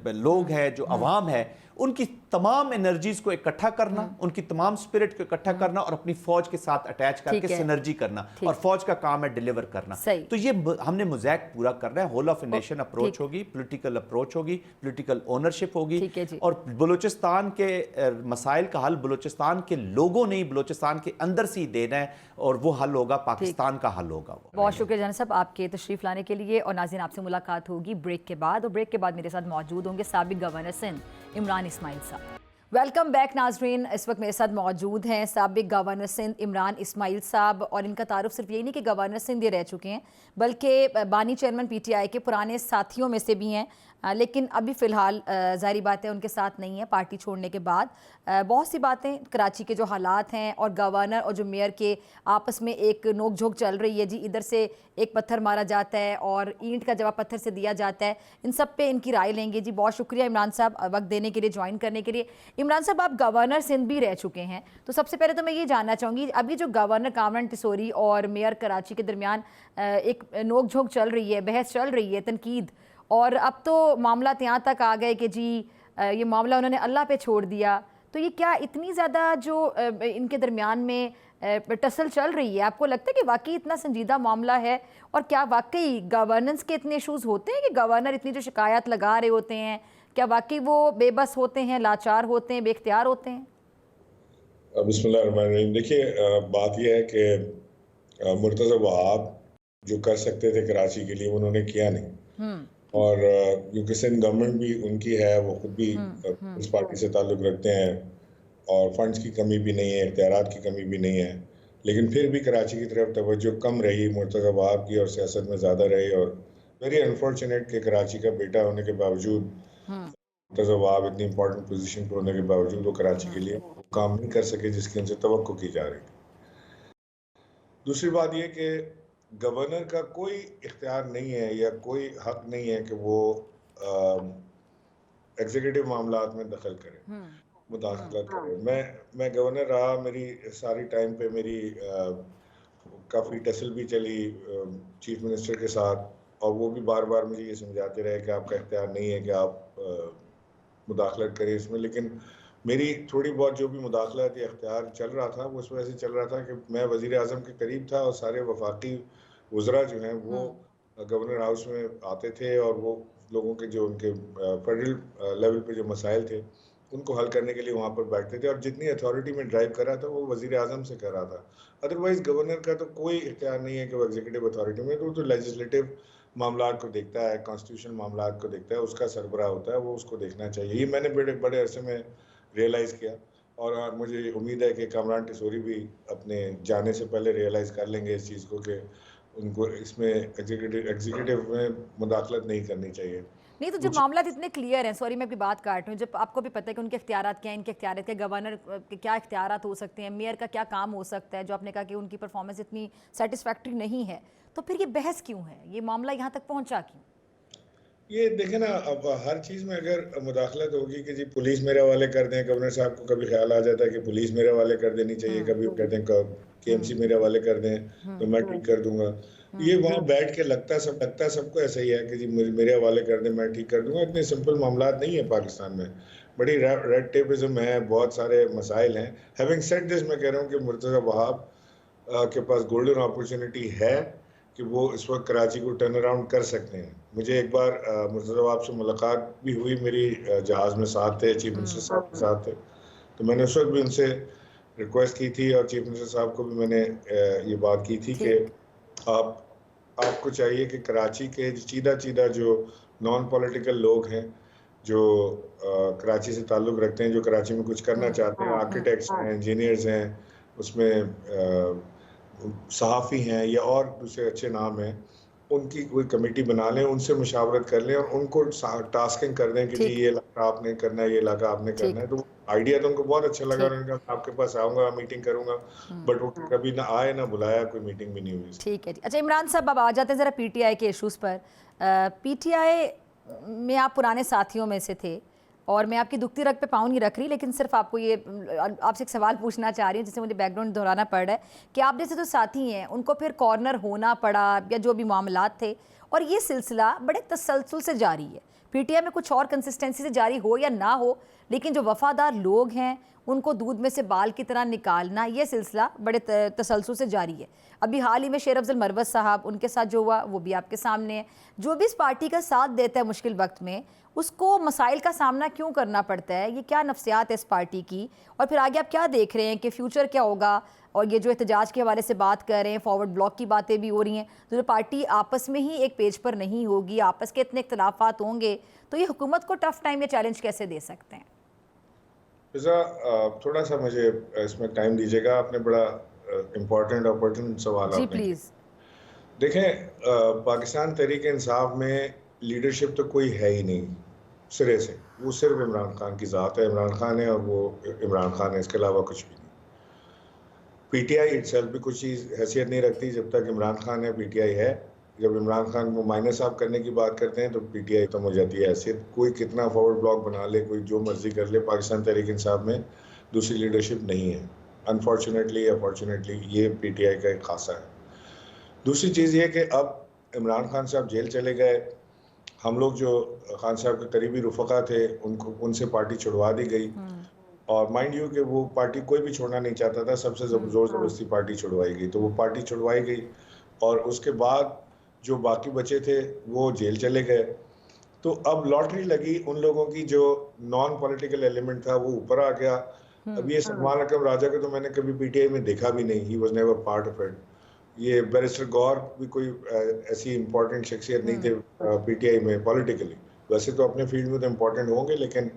لوگ ہیں, جو عوام ہے, ان کی تمام انرجیز کو اکٹھا کرنا, ان کی تمام سپرٹ کو اکٹھا کرنا اور اپنی فوج کے ساتھ اٹیچ کر کے سینرجی کرنا, اور فوج کا کام ہے ڈیلیور کرنا. تو یہ ہم نے موزیک پورا کرنا ہے. Whole of a nation approach ہوگی, پولیٹیکل اپروچ ہوگی, پولیٹیکل اونرشپ ہوگی, اور بلوچستان کے مسائل کا حل بلوچستان کے لوگوں نے بلوچستان کے اندر سے ہی دینا ہے, اور وہ حل ہوگا پاکستان کا حل ہوگا. بہت شکریہ جنرل صاحب آپ کے تشریف لانے کے لیے. اور ناظرین آپ سے ملاقات ہوگی بریک کے بعد, اور بریک کے بعد میرے ساتھ موجود ہوں گے سابق گورنر سندھ عمران اسماعیل صاحب. ویلکم بیک ناظرین. اس وقت میرے ساتھ موجود ہیں سابق گورنر سندھ عمران اسماعیل صاحب, اور ان کا تعارف صرف یہی نہیں کہ گورنر سندھ یہ رہ چکے ہیں بلکہ بانی چیئرمین پی ٹی آئی کے پرانے ساتھیوں میں سے بھی ہیں, لیکن ابھی فی الحال ظاہری بات ہے ان کے ساتھ نہیں ہیں پارٹی چھوڑنے کے بعد. بہت سی باتیں کراچی کے جو حالات ہیں اور گورنر اور جو میئر کے آپس میں ایک نوک جھوک چل رہی ہے, جی ادھر سے ایک پتھر مارا جاتا ہے اور اینٹ کا جواب پتھر سے دیا جاتا ہے, ان سب پہ ان کی رائے لیں گے. جی بہت شکریہ عمران صاحب وقت دینے کے لیے, جوائن کرنے کے لیے. عمران صاحب آپ گورنر سندھ بھی رہ چکے ہیں, تو سب سے پہلے تو میں یہ جاننا چاہوں گی ابھی جو گورنر کامران ٹسوری اور میئر کراچی کے درمیان ایک نوک جھوک چل رہی ہے, بحث چل رہی ہے, تنقید, اور اب تو معاملات یہاں تک آ گئے کہ جی یہ معاملہ انہوں نے اللہ پہ چھوڑ دیا, تو یہ کیا اتنی زیادہ جو ان کے درمیان میں ٹسل چل رہی ہے, آپ کو لگتا ہے کہ واقعی اتنا سنجیدہ معاملہ ہے, اور کیا واقعی گورننس کے اتنے ایشوز ہوتے ہیں کہ گورنر اتنی جو شکایات لگا رہے ہوتے ہیں, کیا واقعی وہ بے بس ہوتے ہیں, لاچار ہوتے ہیں, بے اختیار ہوتے ہیں؟ بسم اللہ الرحمن الرحیم. دیکھیے بات یہ ہے کہ مرتضی وہاب جو کر سکتے تھے کراچی کے لیے انہوں نے کیا نہیں, اور کیونکہ سندھ گورنمنٹ بھی ان کی ہے, وہ خود بھی اس پارٹی سے تعلق رکھتے ہیں, اور فنڈز کی کمی بھی نہیں ہے, اختیارات کی کمی بھی نہیں ہے, لیکن پھر بھی کراچی کی طرف توجہ کم رہی مرتضی وہاب کی اور سیاست میں زیادہ رہی. اور ویری انفارچونیٹ کہ کراچی کا بیٹا ہونے کے باوجود, مرتضی وہاب اتنی امپورٹنٹ پوزیشن پر ہونے کے باوجود وہ کراچی کے لیے کام نہیں کر سکے جس کی ان سے توقع کی جا رہی تھی. دوسری بات یہ کہ گورنر کا کوئی اختیار نہیں ہے یا کوئی حق نہیں ہے کہ وہ ایگزیکٹو معاملات میں دخل کرے, مداخلت کرے. میں گورنر رہا, میری ساری ٹائم پہ میری کافی ٹسل بھی چلی چیف منسٹر کے ساتھ, اور وہ بھی بار بار مجھے یہ سمجھاتے رہے کہ آپ کا اختیار نہیں ہے کہ آپ مداخلت کریں اس میں, لیکن میری تھوڑی بہت جو بھی مداخلت یا اختیار چل رہا تھا وہ اس وجہ سے چل رہا تھا کہ میں وزیر اعظم کے قریب تھا, اور سارے وفاقی وزراء جو ہیں وہ گورنر ہاؤس میں آتے تھے, اور وہ لوگوں کے جو ان کے فیڈرل لیول پہ جو مسائل تھے ان کو حل کرنے کے لیے وہاں پر بیٹھتے تھے, اور جتنی اتھارٹی میں ڈرائیو کر رہا تھا وہ وزیر اعظم سے کر رہا تھا. ادروائز گورنر کا تو کوئی اختیار نہیں ہے کہ وہ ایگزیکٹو اتھارٹی میں, تو لیجسلیٹو معاملات کو دیکھتا ہے, کانسٹیٹیوشن معاملات کو دیکھتا ہے, اس کا سربراہ ہوتا ہے, وہ اس کو دیکھنا چاہیے. یہ میں نے بڑے عرصے میں ریئلائز کیا, اور مجھے امید ہے کہ کامران ٹسوری بھی اپنے جانے سے پہلے ریئلائز کر لیں گے اس چیز کو کہ ان کو اس میں ایگزیکٹو میں مداخلت نہیں کرنی چاہیے. نہیں تو جب معاملات اتنے کلیئر ہیں, سوری میں آپ کی بات کاٹ رہی ہوں, جب آپ کو بھی پتہ ہے کہ ان کے اختیارات کیا ہیں, ان کے اختیارات کیا, گورنر کے کیا اختیارات ہو سکتے ہیں, میئر کا کیا کام ہو سکتا ہے, جو آپ نے کہا کہ ان کی پرفارمنس اتنی سیٹسفیکٹری نہیں ہے, تو پھر یہ بحث کیوں ہے, یہ معاملہ یہاں تک پہنچا کیوں؟ یہ دیکھیں نا, اب ہر چیز میں اگر مداخلت ہوگی کہ جی پولیس میرے حوالے کر دیں, گورنر صاحب کو کبھی خیال آ جاتا ہے کہ پولیس میرے حوالے کر دینی چاہیے, کبھی وہ کہتے ہیں کے ایم سی میرے حوالے کر دیں تو میں ٹھیک کر دوں گا. یہ وہاں بیٹھ کے لگتا سب کو ایسا ہی ہے کہ جی میرے حوالے کر دیں میں ٹھیک کر دوں گا. اتنے سمپل معاملات نہیں ہیں پاکستان میں, بڑی ریڈ ٹیپزم ہے, بہت سارے مسائل ہیں. ہیونگ سیڈ دس میں کہہ رہا ہوں کہ مرتضی وہاب کے پاس گولڈن اپرچونٹی ہے کہ وہ اس وقت کراچی کو ٹرن اراؤنڈ کر سکتے ہیں. مجھے ایک بار مرتضی وہاب سے ملاقات بھی ہوئی, میری جہاز میں ساتھ تھے, چیف منسٹر صاحب کے ساتھ تھے, تو میں نے اس وقت بھی ان سے ریکویسٹ کی تھی, اور چیف منسٹر صاحب کو بھی میں نے یہ بات کی تھی کہ آپ کو چاہیے کہ کراچی کے چیدہ جو نان پولیٹیکل لوگ ہیں, جو کراچی سے تعلق رکھتے ہیں, جو کراچی میں کچھ کرنا چاہتے ہیں, آرکیٹیکٹس ہیں, انجینئرز ہیں, اس میں صحافی ہیں یا اور دوسرے اچھے نام ہیں, ان کی کوئی کمیٹی بنا لیں, ان سے مشاورت کر لیں, اور ان کو ٹاسکنگ کر دیں کہ جی یہ علاقہ آپ نے کرنا ہے, یہ علاقہ آپ نے کرنا ہے. تو آئیڈیا تو ان کو بہت اچھا لگا, اور انہوں نے کہا آپ کے پاس آؤں گا, میٹنگ کروں گا, بٹ وہ کبھی نہ آئے نہ بلایا, کوئی میٹنگ بھی نہیں ہوئی. ٹھیک ہے جی. اچھا عمران صاحب اب آ جاتے ہیں ذرا پی ٹی آئی کے ایشوز پر. پی ٹی آئی میں آپ پرانے ساتھیوں میں سے تھے, اور میں آپ کی دکھتی رگ پہ پاؤں نہیں رکھ رہی, لیکن صرف آپ کو یہ آپ سے ایک سوال پوچھنا چاہ رہی ہوں جس سے مجھے بیک گراؤنڈ دہرانا پڑ رہا ہے کہ آپ جیسے تو ساتھی ہیں, ان کو پھر کارنر ہونا پڑا یا جو بھی معاملات تھے, اور یہ سلسلہ بڑے تسلسل سے جاری ہے. پی ٹی آئی میں کچھ اور کنسسٹنسی سے جاری ہو یا نہ ہو، لیکن جو وفادار لوگ ہیں ان کو دودھ میں سے بال کی طرح نکالنا، یہ سلسلہ بڑے تسلسل سے جاری ہے. ابھی حال ہی میں شیر افضل مروت صاحب، ان کے ساتھ جو ہوا وہ بھی آپ کے سامنے ہے. جو بھی اس پارٹی کا ساتھ دیتا ہے مشکل وقت میں، اس کو مسائل کا سامنا کیوں کرنا پڑتا ہے؟ یہ کیا نفسیات ہے اس پارٹی کی؟ اور پھر آگے آپ کیا دیکھ رہے ہیں کہ فیوچر کیا ہوگا؟ اور یہ جو احتجاج کے حوالے سے بات کر رہے ہیں، فارورڈ بلاک کی باتیں بھی ہو رہی ہیں، تو جو پارٹی آپس میں ہی ایک پیج پر نہیں ہوگی، آپس کے اتنے اختلافات ہوں گے، تو یہ حکومت کو ٹف ٹائم یا چیلنج کیسے دے سکتے ہیں؟ فضا، تھوڑا سا مجھے اس میں ٹائم دیجیے گا. آپ نے بڑا امپورٹنٹ سوال جی آپ نے پلیز. دیکھیں، پاکستان تحریک انصاف میں لیڈرشپ تو کوئی ہے ہی نہیں سرے سے. وہ صرف عمران خان کی ذات ہے. عمران خان ہے اور وہ عمران خان ہے، اس کے علاوہ کچھ بھی نہیں. پی ٹی آئی اٹ سیلف بھی کچھ چیز حیثیت نہیں رکھتی جب تک عمران خان ہے. پی ٹی آئی ہے. جب عمران خان کو مائنس آف کرنے کی بات کرتے ہیں تو پی ٹی آئی ختم ہو جاتی ہے حیثیت. کوئی کتنا فارورڈ بلاک بنا لے، کوئی جو مرضی کر لے، پاکستان تحریک انصاف میں دوسری لیڈرشپ نہیں ہے. انفارچونیٹلی یا فارچونیٹلی یہ پی ٹی آئی کا ایک خاصہ ہے. دوسری چیز یہ کہ اب عمران خان صاحب جیل چلے گئے. ہم لوگ جو خان صاحب کے قریبی رفقا تھے ان سے پارٹی چھڑوا دی گئی. اور مائنڈ یو کہ وہ پارٹی کوئی بھی چھوڑنا نہیں چاہتا تھا، سب سے زور زبردستی پارٹی چھڑوائی گئی. تو وہ پارٹی چھڑوائی گئی اور اس کے بعد جو باقی بچے تھے وہ جیل چلے گئے. تو اب لاٹری لگی ان لوگوں کی جو نان پولیٹیکل ایلیمنٹ تھا وہ اوپر آ گیا. اب یہ سلمان اکرم راجہ کو تو میں نے کبھی پی ٹی آئی میں دیکھا بھی نہیں. He was never part of it. یہ بیرسٹر گور بھی کوئی ایسی امپورٹنٹ شخصیت نہیں تھے پی ٹی آئی میں پولیٹیکلی. ویسے تو اپنے فیلڈ میں تو امپورٹنٹ ہوں گے لیکن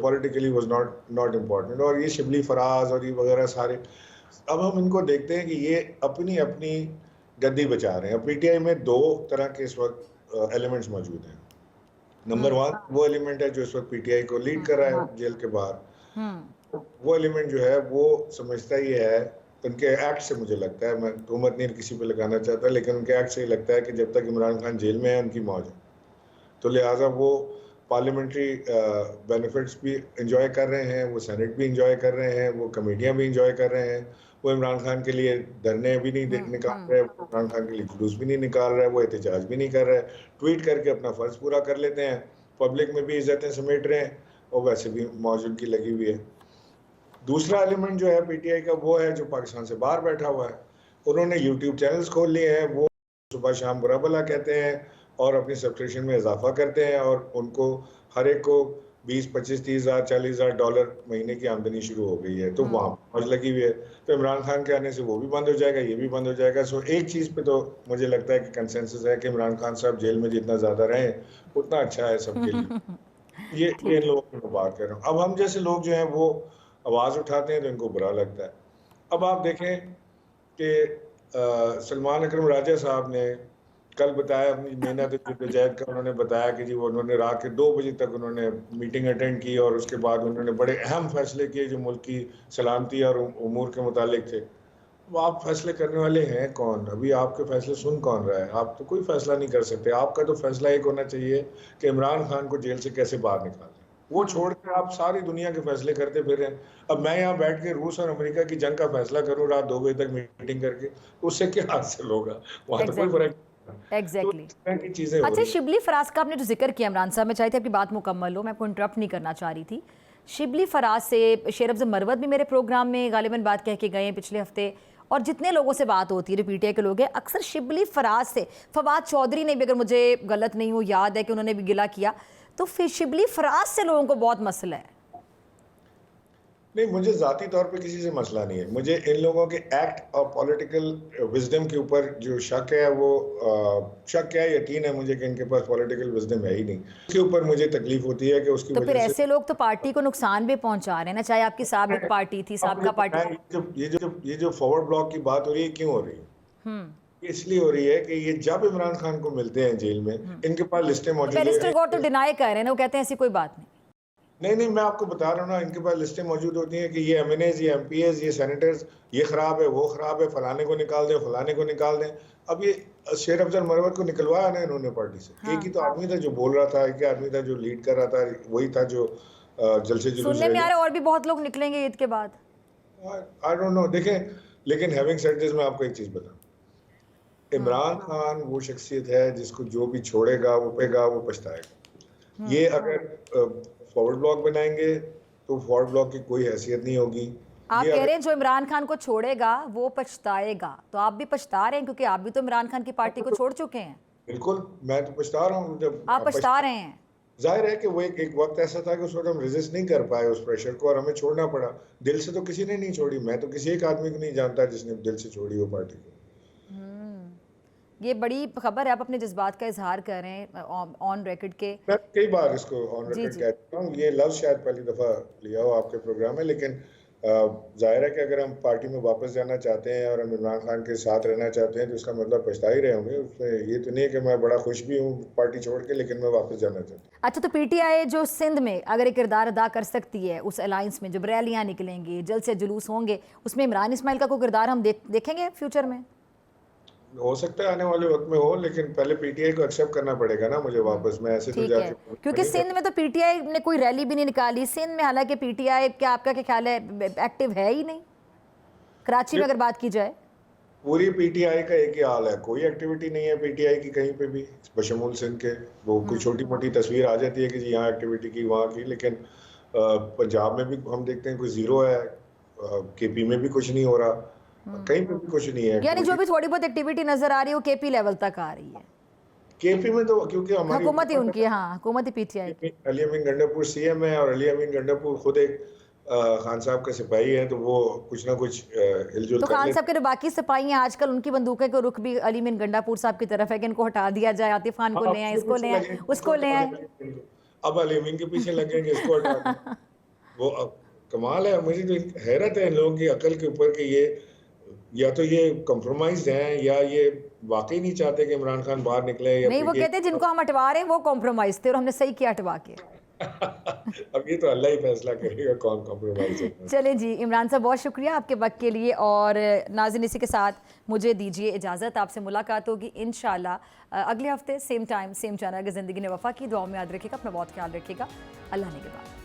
پولیٹیکلی واز ناٹ امپورٹنٹ. اور یہ شبلی فراز اور یہ وغیرہ سارے، اب ہم ان کو دیکھتے ہیں کہ یہ اپنی گدی بچا رہے ہیں. پی ٹی آئی میں دو طرح کے اس وقت ایلیمنٹس موجود ہیں. نمبر 1 وہ ایلیمنٹ ہے جو اس وقت پی ٹی آئی کو لیڈ کر رہا ہے جیل کے باہر. وہ ایلیمنٹ جو ہے وہ سمجھتا یہ ہے، ان کے ایکٹ سے مجھے لگتا ہے، میں تہمت نہیں کسی پہ لگانا چاہتا لیکن ان کے ایکٹ سے یہ لگتا ہے کہ جب تک عمران خان جیل میں ہے ان کی موج ہے. تو لہٰذا وہ پارلیمنٹری بینیفٹس بھی انجوائے کر رہے ہیں، وہ سینٹ بھی انجوائے کر رہے ہیں، وہ کمیٹیاں بھی انجوائے کر رہے ہیں. وہ عمران خان کے لیے دھرنے بھی نہیں نکال رہے، عمران خان کے لیے جلوس بھی نہیں نکال رہے، وہ احتجاج بھی نہیں کر رہے. ٹویٹ کر کے اپنا فرض پورا کر لیتے ہیں، پبلک میں بھی عزتیں سمیٹ رہے ہیں اور ویسے بھی موج ان کی لگی ہوئی ہے. دوسرا ایلیمنٹ جو ہے پی ٹی آئی کا وہ ہے جو پاکستان سے باہر بیٹھا ہوا ہے. انہوں نے یوٹیوب چینلز کھول لیے ہیں، وہ صبح شام برا بلا کہتے ہیں اور اپنی سبسکرپشن میں اضافہ کرتے ہیں اور ان کو ہر ایک کو 20, 25, 30 ہزار $40,000 مہینے کی آمدنی شروع ہو گئی ہے. تو وہاں موج لگی ہوئی ہے. تو عمران خان کے آنے سے وہ بھی بند ہو جائے گا، یہ بھی بند ہو جائے گا. سو ایک چیز پہ تو مجھے لگتا ہے کہ کنسنسس ہے کہ عمران خان صاحب جیل میں جتنا زیادہ رہیں اتنا اچھا ہے سب کے لیے. یہ ان لوگوں کی میں بات کر رہا ہوں. اب ہم جیسے لوگ جو ہیں وہ آواز اٹھاتے ہیں تو ان کو برا لگتا ہے. اب آپ دیکھیں کہ سلمان اکرم راجہ صاحب نے کل بتایا اپنی محنت جدوجہد کا، انہوں نے بتایا کہ جی وہ انہوں نے رات کے 2 بجے تک انہوں نے میٹنگ اٹینڈ کی اور اس کے بعد انہوں نے بڑے اہم فیصلے کیے جو ملک کی سلامتی اور امور کے متعلق تھے. اب آپ فیصلے کرنے والے ہیں کون؟ ابھی آپ کے فیصلے سن کون رہا ہے؟ آپ تو کوئی فیصلہ نہیں کر سکتے. آپ کا تو فیصلہ ایک ہونا چاہیے کہ عمران خان کو جیل سے کیسے باہر نکالیں. وہ چھوڑ کے آپ ساری دنیا کے فیصلے کرتے پھر رہے ہیں. اب میں یہاں بیٹھ کے روس اور امریکہ کی جنگ کا فیصلہ کروں رات 2 بجے تک میٹنگ کر کے، اس سے کیا حاصل ہوگا؟ وہاں تو کوئی فرق ایگزیکٹلی. چیزیں. اچھا، شبلی فراز کا آپ نے جو ذکر کیا عمران صاحب، میں چاہتی تھی آپ کی بات مکمل ہو، میں آپ کو انٹرپٹ نہیں کرنا چاہ رہی تھی. شبلی فراز سے شیر افضل مروت بھی میرے پروگرام میں غالباً بات کہہ کے گئے ہیں پچھلے ہفتے، اور جتنے لوگوں سے بات ہوتی ہے جو پی ٹی آئی کے لوگ ہیں اکثر شبلی فراز سے، فواد چودھری نے بھی اگر مجھے غلط نہیں ہو یاد ہے کہ انہوں نے بھی گلہ کیا، تو پھر شبلی فراز سے لوگوں کو بہت مسئلہ ہے. نہیں، مجھے ذاتی طور پہ کسی سے مسئلہ نہیں ہے. مجھے ان لوگوں کے ایکٹ اور پولیٹیکل وزڈم کے اوپر جو شک ہے، وہ شک کیا یقین ہے مجھے کہ ان کے پاس پولیٹیکل وزڈم ہے ہی نہیں. اس کے اوپر مجھے تکلیف ہوتی ہے کہ اس کی تو پھر ایسے لوگ تو پارٹی کو نقصان بھی پہنچا رہے ہیں نا، چاہے آپ کی سابق پارٹی تھی، سابقہ پارٹی. یہ جو فارورڈ بلاک کی بات ہو رہی ہے کیوں ہو رہی ہے؟ اس لیے ہو رہی ہے کہ یہ جب عمران خان کو ملتے ہیں جیل میں، ان کے پاس لسٹیں موجود ہیں. بیرسٹر گور تو ڈینائی کر رہے ہیں نا، وہ کہتے ہیں ایسی کوئی بات نہیں. نہیں، میں آپ کو بتا رہا ہوں نا، ان کے پاس لسٹیں موجود ہوتی ہیں کہ یہ ایم این ایز، یہ ایم پی ایز، یہ سینیٹرز، یہ خراب ہے، وہ خراب ہے، فلانے کو نکال دیں، فلانے کو نکال دیں. اب یہ شیر افضل مروت کو نکلوایا نا انہوں نے پارٹی سے. ایک ہی تو آدمی تھا جو بول رہا تھا، ایک ہی آدمی تھا جو لیڈ کر رہا تھا، وہی تھا جو جلسے جلوس. سننے میں آ رہا ہے اور بھی بہت لوگ نکلیں گے عید کے بعد. I don't know. دیکھیں، لیکن ہیونگ سیڈ دس، میں آپ کو ایک چیز بتاؤں، عمران خان وہ شخصیت ہے جس کو جو بھی چھوڑے گا وہ پے گا، وہ پچھتائے گا. یہ اگر فارورڈ بلاک بنائیں گے تو فارورڈ بلاک کی کوئی حیثیت نہیں ہوگی. آپ کہہ رہے ہیں جو عمران خان کو چھوڑے گا وہ پچھتائے گا, تو آپ بھی پچھتا رہے ہیں کیونکہ آپ بھی تو عمران خان کی پارٹی کو چھوڑ چکے ہیں. بالکل, میں تو پچھتا رہا ہوں. جب آپ پچھتا رہے ہیں. ظاہر ہے کہ وہ ایک وقت ایسا تھا کہ اس وقت ہم ریزسٹ نہیں کر پائے اس پریشر کو اور ہمیں چھوڑنا پڑا. دل سے تو کسی نے نہیں چھوڑی, میں تو کسی ایک آدمی کو نہیں جانتا جس نے دل سے چھوڑی وہ پارٹی کو. یہ بڑی خبر ہے, آپ اپنے جذبات کا اظہار کر رہے ہیں آن ریکارڈ کے. میں کئی بار اس کو آن ریکارڈ کہتا ہوں, یہ لفظ شاید پہلی دفعہ لیا ہو آپ کے پروگرام میں, لیکن ظاہر ہے کہ اگر ہم پارٹی میں واپس جانا چاہتے ہیں اور ہم عمران خان کے ساتھ رہنا چاہتے ہیں تو اس کا مطلب پچھتا ہی رہے ہوں گے. اس میں یہ تو نہیں کہ میں بڑا خوش بھی ہوں پارٹی چھوڑ کے, لیکن میں واپس جانا چاہتا ہوں. اچھا, تو پی ٹی آئی جو سندھ میں اگر ایک کردار ادا کر سکتی ہے اس الائنس میں, جب ریلیاں نکلیں گی, جلسے جلوس ہوں گے, اس میں عمران اسماعیل کا کوئی کردار ہم دیکھیں گے فیوچر میں؟ ہو سکتا ہے آنے والے وقت میں ہو, لیکن پہلے پی ٹی آئی کو ایکسیپٹ کرنا پڑے گا نا مجھے واپس. میں ایسے تو ٹھیک ہے, کیونکہ سندھ میں تو پی ٹی آئی نے کوئی ریلی بھی نہیں نکالی. سندھ میں حالانکہ پی ٹی آئی کیا آپ کا کیا خیال ہے ایکٹیو ہے ہی نہیں. کراچی میں اگر بات کی جائے پوری پی ٹی آئی کا ایک ہی حال ہے, کوئی ایکٹیویٹی نہیں ہے پی ٹی آئی کی کہیں پہ بھی بشمول سندھ کے. وہ کوئی چھوٹی موٹی تصویر آ جاتی ہے کہ جی یہاں ایکٹیویٹی کی وہاں کی, لیکن پنجاب میں بھی ہم دیکھتے ہیں کوئی زیرو ہے, کے پی میں بھی کچھ نہیں ہو رہا, کہیں پہ بھی کچھ نہیں ہے. یعنی جو بھی تھوڑی بہت ایکٹیویٹی نظر آ رہی ہے وہ کے پی لیول تک آ رہی ہے. کے پی میں تو کیونکہ ہماری حکومت ہی ان کی, ہاں حکومت ہی P T I. Ali Amin Gandapur C M ہے, اور علی امین گنڈاپور خود ایک خان صاحب کا سپاہی ہے, تو وہ کچھ نہ کچھ ہل جل تو کر خان صاحب کے جو باقی سپاہی ہیں آج کل ان کی بندوقیں کو رخ بھی علی امین گنڈاپور صاحب کی طرف ہے کہ ان کو ہٹا دیا جائے, عاطف خان کو لے آئیں, اس کو لے آئیں, اس کو لے آئیں. اب علی امین کے پیچھے لگیں گے, اس کو ہٹا دیں. وہ کمال ہے, مجھے تو حیرت ہے ان لوگوں کی عقل کے اوپر کہ یہ یا تو یہ کمپرومائز ہیں یا یہ واقعی نہیں چاہتے کہ عمران خان باہر نکلے. نہیں, وہ کہتے ہیں جن کو ہم ہٹوا رہے ہیں وہ کمپرومائز تھے اور ہم نے صحیح کیا ہٹوا کے. اب یہ تو اللہ ہی فیصلہ کرے گا کون کمپرومائز ہے. چلیں جی عمران صاحب, بہت شکریہ آپ کے وقت کے لیے, اور ناظرین اسی کے ساتھ مجھے دیجیے اجازت. آپ سے ملاقات ہوگی انشاءاللہ اگلے ہفتے سیم ٹائم سیم چینل. اگر زندگی نے وفا کی, دعاؤں میں یاد رکھیے گا, اپنا بہت خیال رکھیے گا. اللہ نے کے بعد.